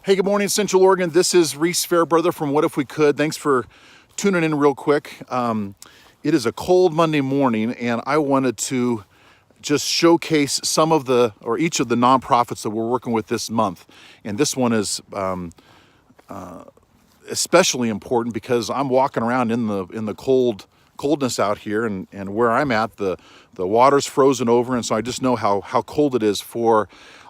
Hey, good morning, Central Oregon. This is Reese Fairbrother from What If We Could. Thanks for tuning in real quick. It is a cold Monday morning, and I wanted to just showcase each of the nonprofits that we're working with this month. And this one is especially important because I'm walking around in the coldness out here, and where I'm at, the water's frozen over, and so I just know how cold it is for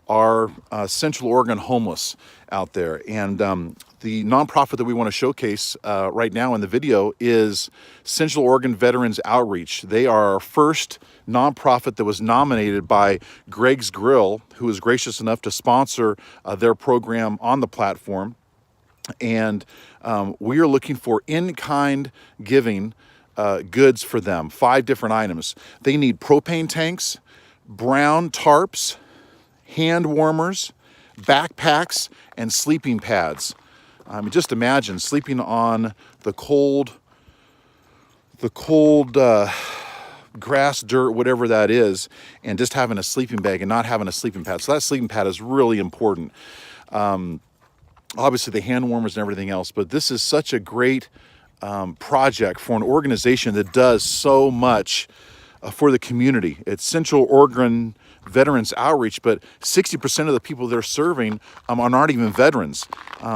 our Central Oregon homeless out there. And the nonprofit that we want to showcase right now in the video is Central Oregon Veterans Outreach. They are our first nonprofit that was nominated by Greg's Grill, who was gracious enough to sponsor their program on the platform. And we are looking for in-kind giving goods for them, 5 different items. They need propane tanks, brown tarps, hand warmers, backpacks, and sleeping pads. Just imagine sleeping on the cold grass, dirt, whatever that is, and just having a sleeping bag and not having a sleeping pad. So that sleeping pad is really important. Obviously the hand warmers and everything else, but this is such a great project for an organization that does so much for the community. It's Central Oregon Veterans Outreach, but 60% of the people they're serving are not even veterans.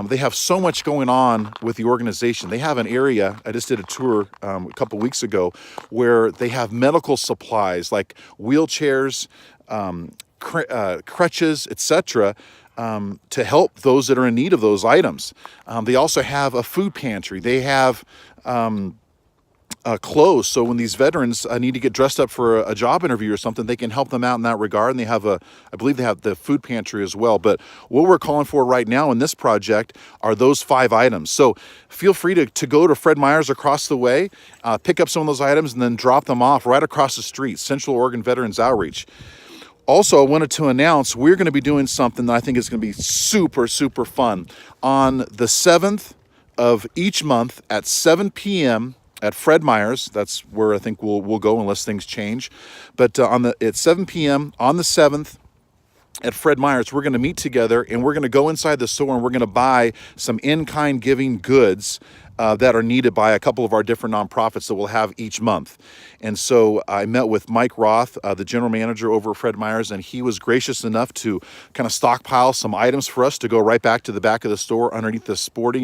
They have so much going on with the organization. They have an area, I just did a tour a couple weeks ago, where they have medical supplies like wheelchairs, crutches, etc., to help those that are in need of those items. They also have a food pantry. They have clothes, so when these veterans need to get dressed up for a job interview or something, they can help them out in that regard. And they have I believe they have the food pantry as well. But what we're calling for right now in this project are those 5 items. So feel free to go to Fred Meyer's across the way, pick up some of those items, and then drop them off right across the street, Central Oregon Veterans Outreach. Also, I wanted to announce we're going to be doing something that I think is going to be super, super fun. On the 7th of each month at 7 p.m., at Fred Meyer's. That's where I think we'll go unless things change. But at 7 p.m. on the 7th at Fred Meyer's, we're going to meet together and we're going to go inside the store and we're going to buy some in-kind giving goods that are needed by a couple of our different nonprofits that we'll have each month. And so I met with Mike Roth, the general manager over at Fred Meyer's, and he was gracious enough to kind of stockpile some items for us to go right back to the back of the store underneath the sports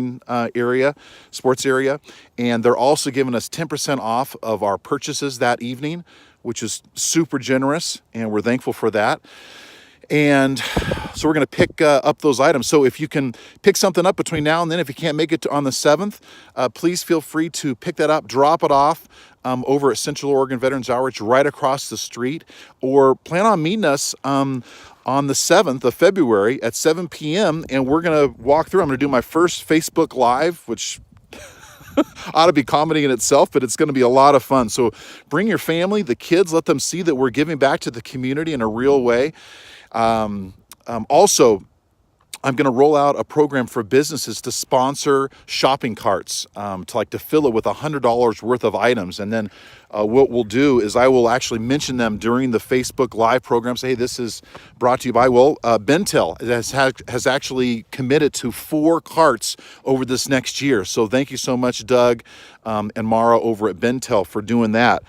area. And they're also giving us 10% off of our purchases that evening, which is super generous, and we're thankful for that. And so we're going to pick up those items. So if you can pick something up between now and then, if you can't make it on the 7th, please feel free to pick that up, drop it off over at Central Oregon Veterans Outreach right across the street, or plan on meeting us on the 7th of February at 7 p.m. And we're going to walk through. I'm going to do my first Facebook Live, which ought to be comedy in itself, but it's going to be a lot of fun. So bring your family, the kids, let them see that we're giving back to the community in a real way. Also, I'm going to roll out a program for businesses to sponsor shopping carts, to fill it with $100 worth of items. And then what we'll do is I will actually mention them during the Facebook Live program. Say, hey, this is brought to you by, Bentel has actually committed to 4 carts over this next year. So thank you so much, Doug and Mara over at Bentel for doing that.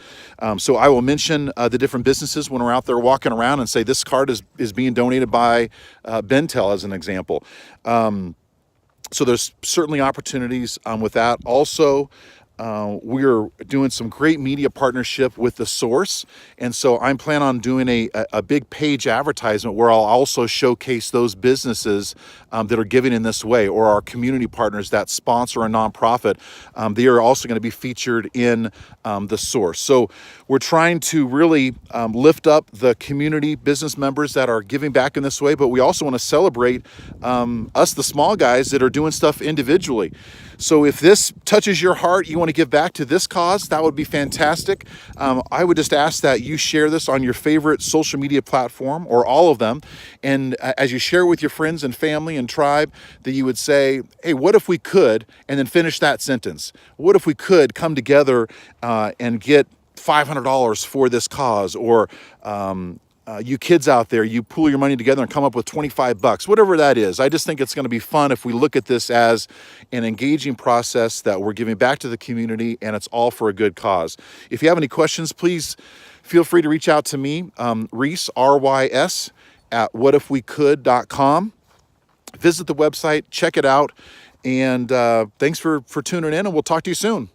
So I will mention the different businesses when we're out there walking around and say this cart is being donated by Bentel as an example. So there's certainly opportunities with that. Also, we're doing some great media partnership with The Source. And so I'm planning on doing a big page advertisement where I'll also showcase those businesses that are giving in this way, or our community partners that sponsor a nonprofit. They are also going to be featured in The Source. So we're trying to really lift up the community business members that are giving back in this way, but we also want to celebrate us, the small guys that are doing stuff individually. So if this touches your heart, you want to give back to this cause, that would be fantastic. I would just ask that you share this on your favorite social media platform or all of them. And as you share with your friends and family and tribe, that you would say, hey, what if we could, and then finish that sentence. What if we could come together and get $500 for this cause, or you kids out there, you pool your money together and come up with 25 bucks, whatever that is. I just think it's going to be fun if we look at this as an engaging process that we're giving back to the community, and it's all for a good cause. If you have any questions, please feel free to reach out to me, Rhys, R-Y-S, at whatifwecould.com. Visit the website, check it out, and thanks for tuning in, and we'll talk to you soon.